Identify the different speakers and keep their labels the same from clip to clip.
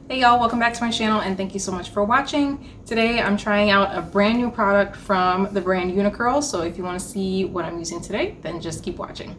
Speaker 1: Hey y'all, welcome back to my channel and thank you so much for watching. Today I'm trying out a brand new product from the brand Uniqurl, so if you want to see what I'm using today, then just keep watching.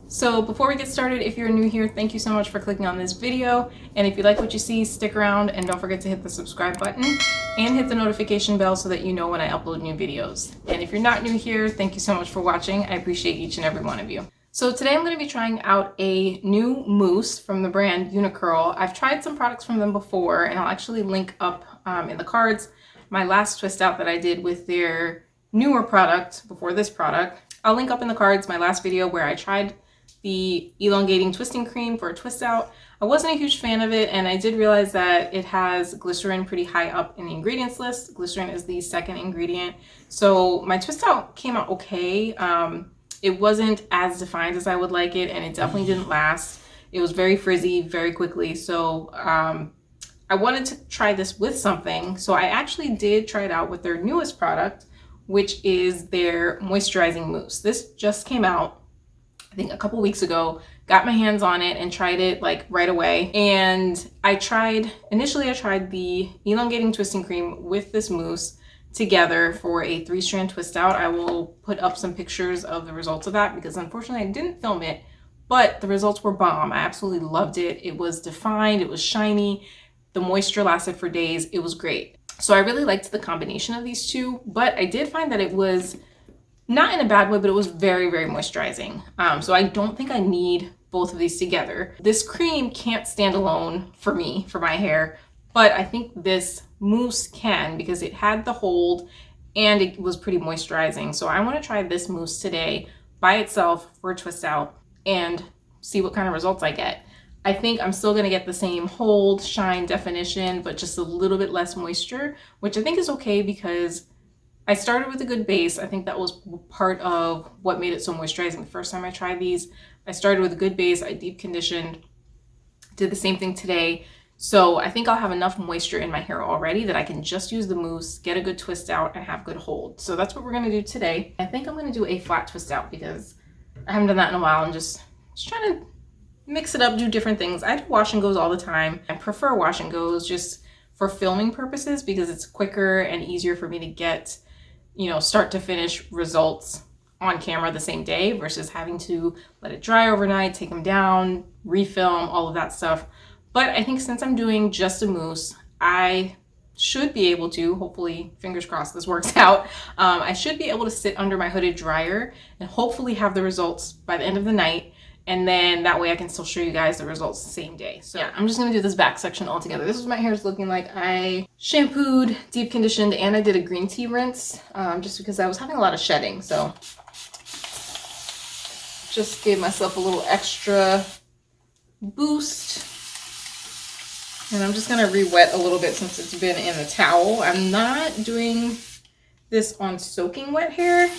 Speaker 1: So before we get started, if you're new here, thank you so much for clicking on this video. And if you like what you see, stick around and don't forget to hit the subscribe button and hit the notification bell so that you know when I upload new videos. And if you're not new here, thank you so much for watching. I appreciate each and every one of you. So today I'm going to be trying out a new mousse from the brand Uniqurl. I've tried some products from them before, and I'll actually link up in the cards my last twist out that I did with their newer product before this product. I'll link up in the cards my last video where I tried the elongating twisting cream for a twist out. I wasn't a huge fan of it, and I did realize that it has glycerin pretty high up in the ingredients list. Glycerin is the second ingredient. So my twist out came out okay. It wasn't as defined as I would like it, and it definitely didn't last. It was very frizzy very quickly. So I wanted to try this with something. So I actually did try it out with their newest product, which is their moisturizing mousse. This just came out, I think a couple weeks ago. Got my hands on it and tried it like right away. And initially I tried the elongating twisting cream with this mousse together for a 3-strand twist out. I will put up some pictures of the results of that because unfortunately I didn't film it, but the results were bomb. I absolutely loved it. It was defined, it was shiny, the moisture lasted for days, it was great. So I really liked the combination of these two, but I did find that it was not in a bad way, but it was very, very moisturizing. So I don't think I need both of these together. This cream can't stand alone for me, for my hair, but I think this mousse can because it had the hold and it was pretty moisturizing. So I want to try this mousse today by itself for a twist out and see what kind of results I get. I think I'm still going to get the same hold, shine, definition, but just a little bit less moisture, which I think is okay because I started with a good base. I think that was part of what made it so moisturizing the first time I tried these. I started with a good base, I deep conditioned, did the same thing today. So I think I'll have enough moisture in my hair already that I can just use the mousse, get a good twist out, and have good hold. So that's what we're gonna do today. I think I'm gonna do a flat twist out because I haven't done that in a while. I'm just trying to mix it up, do different things. I do wash and goes all the time. I prefer wash and goes just for filming purposes because it's quicker and easier for me to get, you know, start to finish results on camera the same day versus having to let it dry overnight, take them down, refilm, all of that stuff. But I think since I'm doing just a mousse, I should be able to, hopefully, fingers crossed this works out, I should be able to sit under my hooded dryer and hopefully have the results by the end of the night. And then that way I can still show you guys the results the same day. So yeah, I'm just gonna do this back section all together. This is what my hair is looking like. I shampooed, deep conditioned, and I did a green tea rinse just because I was having a lot of shedding. So just gave myself a little extra boost. And I'm just gonna re-wet a little bit since it's been in the towel. I'm not doing this on soaking wet hair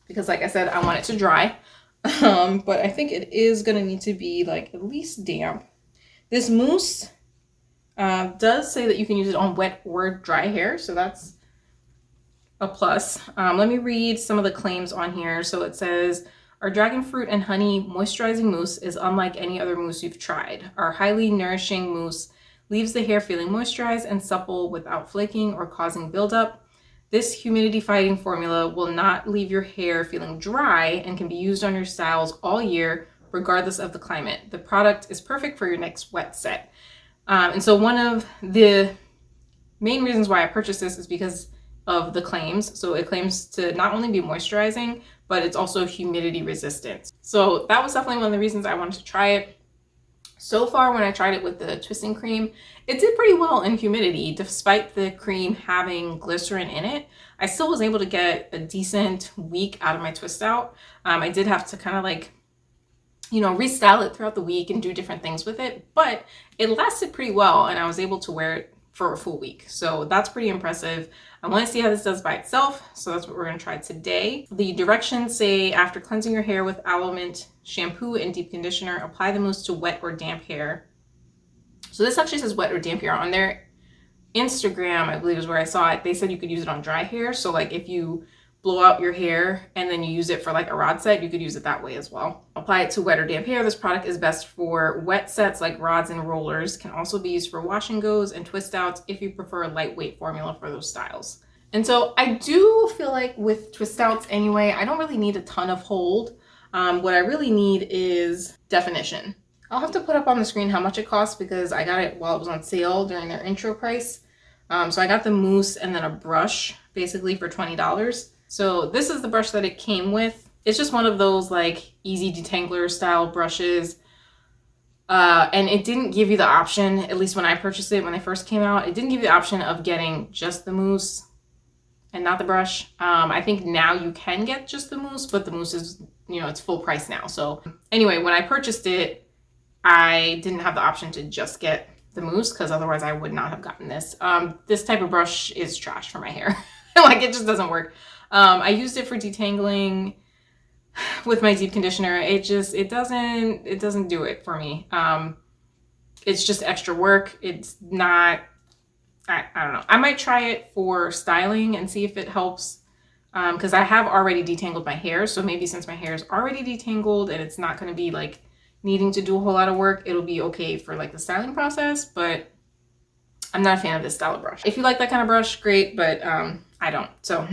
Speaker 1: because like I said, I want it to dry. But I think it is gonna need to be like at least damp. This mousse does say that you can use it on wet or dry hair, so that's a plus. Let me read some of the claims on here. So it says, our Dragonfruit and Honey Moisturizing Mousse is unlike any other mousse you've tried. Our highly nourishing mousse leaves the hair feeling moisturized and supple without flaking or causing buildup. This humidity-fighting formula will not leave your hair feeling dry and can be used on your styles all year, regardless of the climate. The product is perfect for your next wet set. And so one of the main reasons why I purchased this is because of the claims. So it claims to not only be moisturizing, but it's also humidity resistant. So that was definitely one of the reasons I wanted to try it. So far, when I tried it with the twisting cream, it did pretty well in humidity. Despite the cream having glycerin in it, I still was able to get a decent week out of my twist out. I did have to kind of like, you know, restyle it throughout the week and do different things with it, but it lasted pretty well and I was able to wear it for a full week. So that's pretty impressive. I want to see how this does by itself. So that's what we're going to try today. The directions say, after cleansing your hair with aloe mint shampoo and deep conditioner, apply the mousse to wet or damp hair. So this actually says wet or damp hair. On their Instagram, I believe is where I saw it, they said you could use it on dry hair. So like if you blow out your hair and then you use it for like a rod set, you could use it that way as well. Apply it to wet or damp hair. This product is best for wet sets like rods and rollers. Can also be used for wash and goes and twist outs if you prefer a lightweight formula for those styles. And so I do feel like with twist outs anyway, I don't really need a ton of hold. What I really need is definition. I'll have to put up on the screen how much it costs because I got it while it was on sale during their intro price. So I got the mousse and then a brush basically for $20. So this is the brush that it came with. It's just one of those like easy detangler style brushes. And it didn't give you the option, at least when I purchased it when they first came out, it didn't give you the option of getting just the mousse and not the brush. I think now you can get just the mousse, but the mousse is, you know, it's full price now. So anyway, when I purchased it, I didn't have the option to just get the mousse because otherwise I would not have gotten this. This type of brush is trash for my hair. Like it just doesn't work. I used it for detangling with my deep conditioner. It doesn't do it for me. It's just extra work. It's not, I don't know. I might try it for styling and see if it helps. Because I have already detangled my hair. So maybe since my hair is already detangled and it's not going to be like needing to do a whole lot of work, it'll be okay for like the styling process, but I'm not a fan of this style of brush. If you like that kind of brush, great, but I don't. So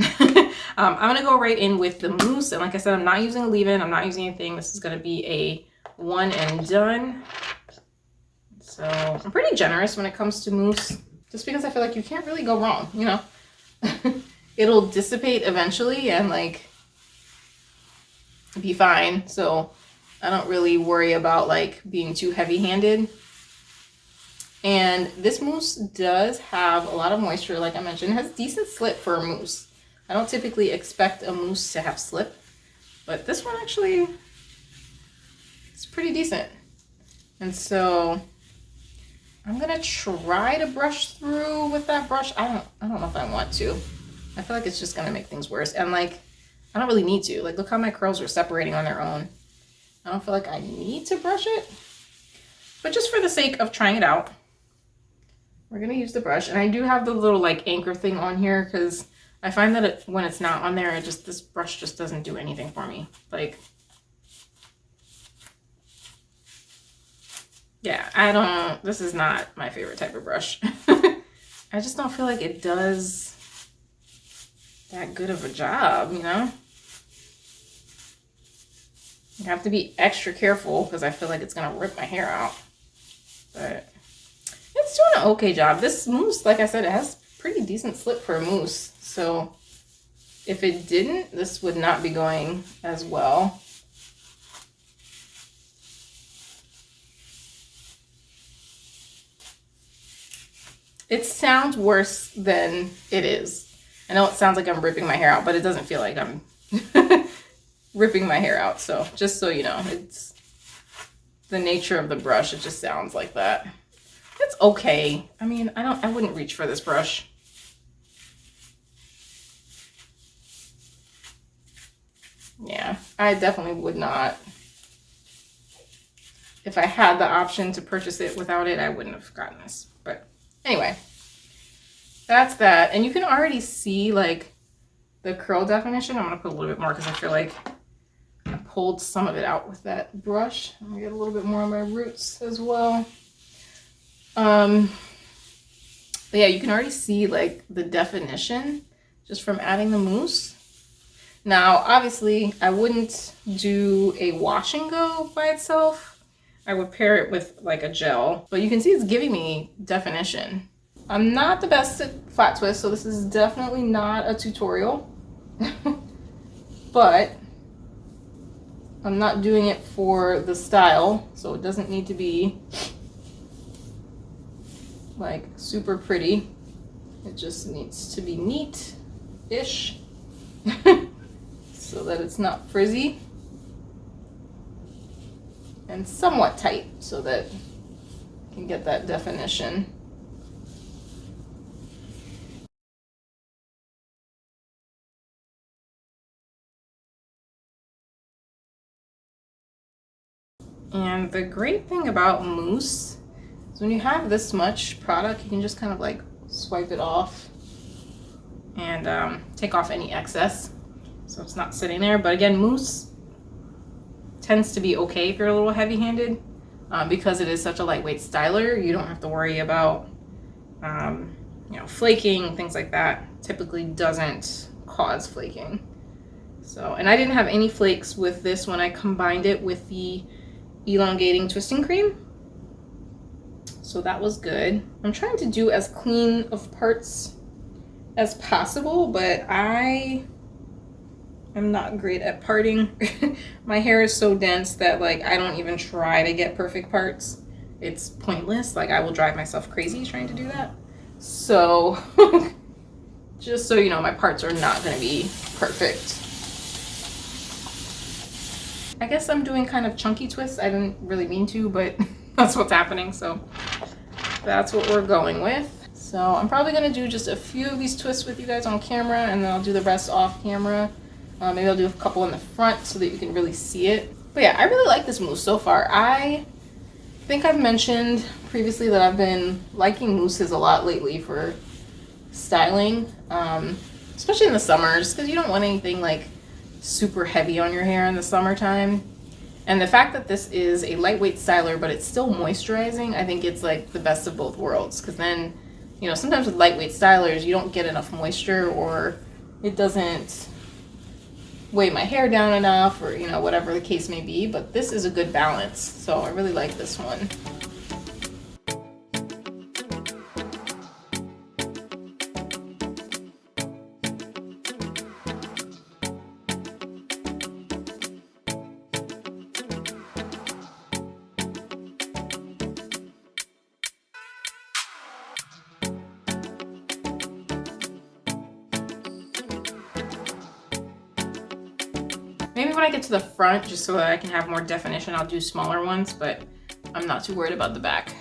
Speaker 1: I'm gonna go right in with the mousse, and like I said, I'm not using a leave-in, I'm not using anything. This is gonna be a one and done. So I'm pretty generous when it comes to mousse, just because I feel like you can't really go wrong, you know? It'll dissipate eventually and like be fine. So I don't really worry about like being too heavy-handed. And this mousse does have a lot of moisture, like I mentioned. It has decent slip for a mousse. I don't typically expect a mousse to have slip, but this one actually is pretty decent. And so I'm gonna try to brush through with that brush. I don't know if I want to. I feel like it's just gonna make things worse. And like, I don't really need to. Like, look how my curls are separating on their own. I don't feel like I need to brush it, but just for the sake of trying it out, we're gonna use the brush. And I do have the little like anchor thing on here because I find that when it's not on there, this brush just doesn't do anything for me. Like, yeah, this is not my favorite type of brush. I just don't feel like it does that good of a job, you know? You have to be extra careful because I feel like it's gonna rip my hair out. But it's doing an okay job. This mousse, like I said, it has pretty decent slip for a mousse. So if it didn't, this would not be going as well. It sounds worse than it is. I know it sounds like I'm ripping my hair out, but it doesn't feel like I'm ripping my hair out. So just so you know, it's the nature of the brush. It just sounds like that. It's okay. I mean, I wouldn't reach for this brush. Yeah, I definitely would not. If I had the option to purchase it without it, I wouldn't have gotten this. But anyway, that's that. And you can already see like the curl definition. I'm gonna put a little bit more because I feel like I pulled some of it out with that brush. I'm gonna get a little bit more on my roots as well. But yeah, you can already see like the definition just from adding the mousse. Now, obviously, I wouldn't do a wash and go by itself. I would pair it with like a gel, but you can see it's giving me definition. I'm not the best at flat twist, so this is definitely not a tutorial, but I'm not doing it for the style, so it doesn't need to be like super pretty. It just needs to be neat-ish so that it's not frizzy and somewhat tight so that you can get that definition. And the great thing about mousse is when you have this much product, you can just kind of like swipe it off and take off any excess. so it's not sitting there. But again, mousse tends to be okay if you're a little heavy-handed, because it is such a lightweight styler. You don't have to worry about you know, flaking, things like that. Typically doesn't cause flaking. So, and I didn't have any flakes with this when I combined it with the Elongating twisting cream. So that was good. I'm trying to do as clean of parts as possible, but I am not great at parting. My hair is so dense that like I don't even try to get perfect parts. It's pointless. Like I will drive myself crazy trying to do that. So just so you know, my parts are not going to be perfect. I guess I'm doing kind of chunky twists. I didn't really mean to, but that's what's happening. So that's what we're going with. So I'm probably going to do just a few of these twists with you guys on camera, and then I'll do the rest off camera. Maybe I'll do a couple in the front so that you can really see it. But yeah, I really like this mousse so far. I think I've mentioned previously that I've been liking mousses a lot lately for styling, especially in the summers, because you don't want anything like super heavy on your hair in the summertime. And the fact that this is a lightweight styler but it's still moisturizing, I think it's like the best of both worlds, because then, you know, sometimes with lightweight stylers you don't get enough moisture, or it doesn't weigh my hair down enough, or you know, whatever the case may be. But this is a good balance, so I really like this one. Maybe when I get to the front, just so that I can have more definition, I'll do smaller ones, but I'm not too worried about the back.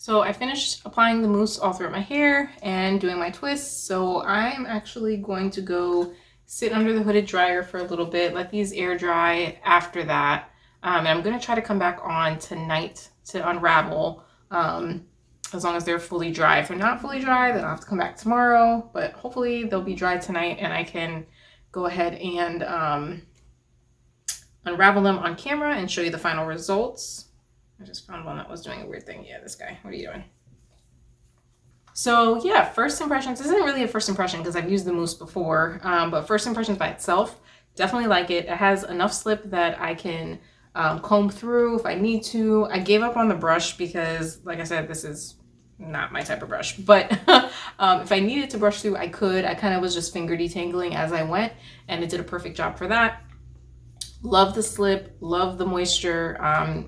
Speaker 1: So I finished applying the mousse all throughout my hair and doing my twists. So I'm actually going to go sit under the hooded dryer for a little bit, let these air dry after that. And I'm going to try to come back on tonight to unravel as long as they're fully dry. If they're not fully dry, then I'll have to come back tomorrow. But hopefully they'll be dry tonight and I can go ahead and unravel them on camera and show you the final results. I just found one that was doing a weird thing. Yeah, this guy. What are you doing? So yeah, first impressions. This isn't really a first impression because I've used the mousse before, but first impressions by itself, definitely like it. It has enough slip that I can comb through if I need to. I gave up on the brush because, like I said, this is not my type of brush, but if I needed to brush through, I could. I kind of was just finger detangling as I went, and it did a perfect job for that. Love the slip, love the moisture.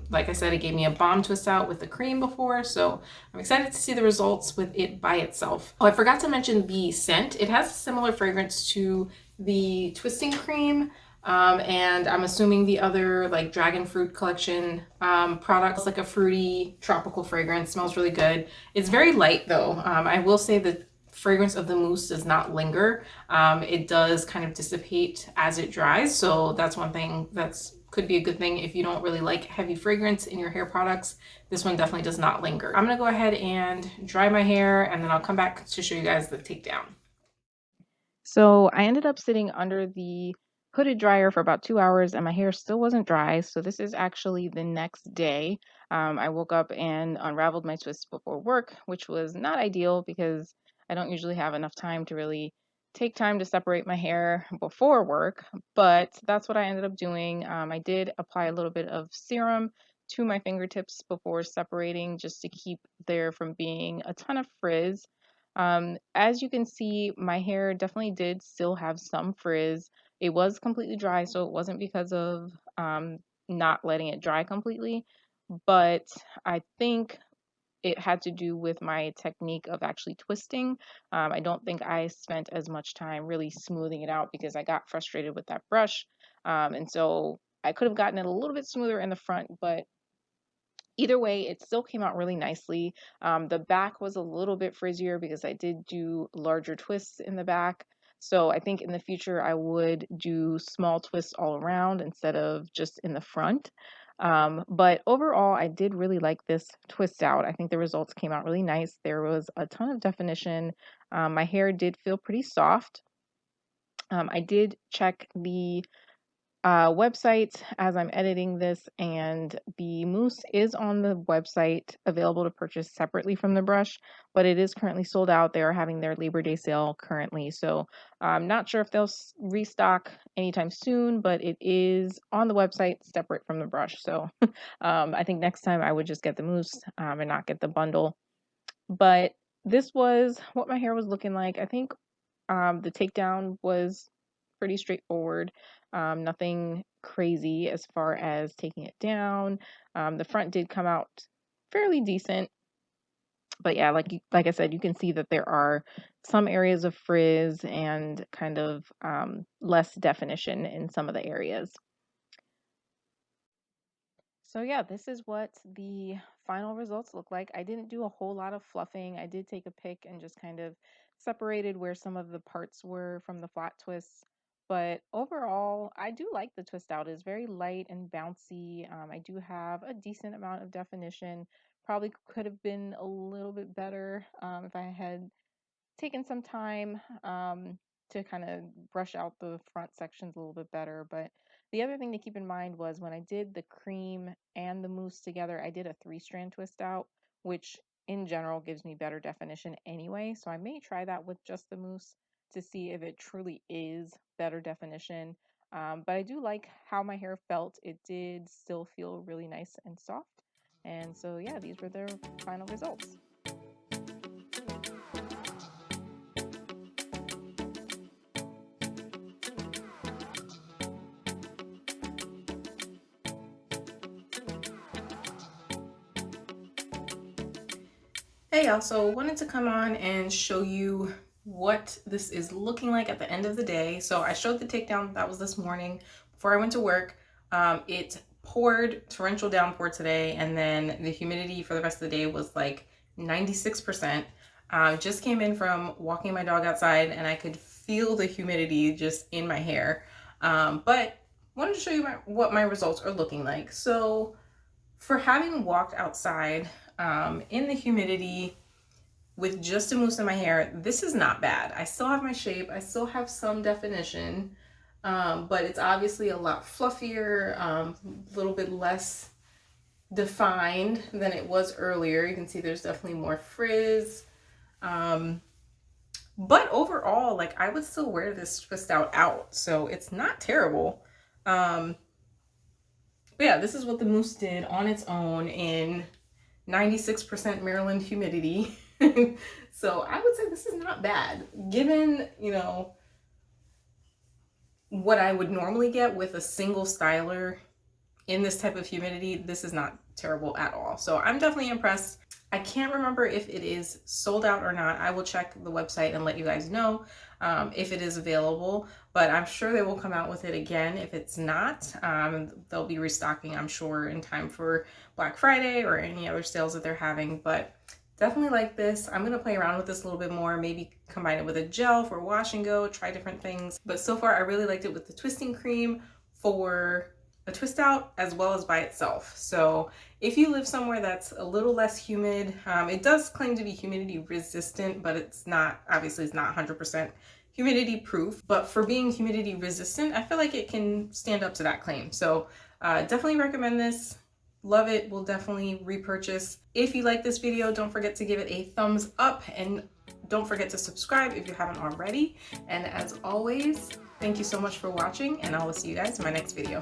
Speaker 1: Like I said, it gave me a bomb twist out with the cream before, so I'm excited to see the results with it by itself. Oh, I forgot to mention the scent. It has a similar fragrance to the twisting cream, and I'm assuming the other like Dragonfruit collection products, like a fruity tropical fragrance. Smells really good. It's very light though. I will say that fragrance of the mousse does not linger. It does kind of dissipate as it dries, so that's one thing that's could be a good thing if you don't really like heavy fragrance in your hair products. This one definitely does not linger. I'm gonna go ahead and dry my hair and then I'll come back to show you guys the takedown. So I ended up sitting under the hooded dryer for about 2 hours and my hair still wasn't dry. So this is actually the next day. I woke up and unraveled my twists before work, which was not ideal because I don't usually have enough time to really take time to separate my hair before work, but that's what I ended up doing. I did apply a little bit of serum to my fingertips before separating just to keep there from being a ton of frizz. As you can see, my hair definitely did still have some frizz. It was completely dry, so it wasn't because of not letting it dry completely, but I think it had to do with my technique of actually twisting. I don't think I spent as much time really smoothing it out because I got frustrated with that brush. And so I could have gotten it a little bit smoother in the front, but either way, it still came out really nicely. The back was a little bit frizzier because I did do larger twists in the back. So I think in the future I would do small twists all around instead of just in the front. But overall, I did really like this twist out. I think the results came out really nice. There was a ton of definition. My hair did feel pretty soft. I did check the website as I'm editing this, and the mousse is on the website available to purchase separately from the brush, but it is currently sold out. They are having their Labor Day sale currently, so I'm not sure if they'll restock anytime soon, but it is on the website separate from the brush. So I think next time I would just get the mousse and not get the bundle. But this was what my hair was looking like. I think the takedown was pretty straightforward. Nothing crazy as far as taking it down. The front did come out fairly decent, but yeah, like I said, you can see that there are some areas of frizz and kind of less definition in some of the areas. So yeah, this is what the final results look like. I didn't do a whole lot of fluffing. I did take a pick and just kind of separated where some of the parts were from the flat twists. But overall, I do like the twist out. It's very light and bouncy. I do have a decent amount of definition. Probably could have been a little bit better if I had taken some time to kind of brush out the front sections a little bit better. But the other thing to keep in mind was when I did the cream and the mousse together, I did a 3-strand twist out, which in general gives me better definition anyway. So I may try that with just the mousse to see if it truly is better definition. But I do like how my hair felt. It did still feel really nice and soft. And so yeah, these were the final results. Hey y'all, so wanted to come on and show you what this is looking like at the end of the day. So I showed the takedown, that was this morning before I went to work. It poured torrential downpour today, and then the humidity for the rest of the day was like 96%. Just came in from walking my dog outside and I could feel the humidity just in my hair. But wanted to show you what my results are looking like. So for having walked outside in the humidity with just a mousse in my hair, this is not bad. I still have my shape. I still have some definition, but it's obviously a lot fluffier, a little bit less defined than it was earlier. You can see there's definitely more frizz. But overall, like, I would still wear this twist out, so it's not terrible. But yeah, this is what the mousse did on its own in 96% Maryland humidity. So I would say this is not bad, given, you know, what I would normally get with a single styler in this type of humidity. This is not terrible at all. So I'm definitely impressed. I can't remember if it is sold out or not. I will check the website and let you guys know if it is available, but I'm sure they will come out with it again. If it's not, they'll be restocking, I'm sure, in time for Black Friday or any other sales that they're having. But definitely like this. I'm gonna play around with this a little bit more, maybe combine it with a gel for wash and go, try different things. But so far I really liked it with the twisting cream for a twist out as well as by itself. So if you live somewhere that's a little less humid, it does claim to be humidity resistant, but it's not, obviously it's not 100% humidity proof, but for being humidity resistant, I feel like it can stand up to that claim. So definitely recommend this. Love it. Will definitely repurchase. If you like this video, don't forget to give it a thumbs up and don't forget to subscribe if you haven't already. And as always, thank you so much for watching, and I will see you guys in my next video.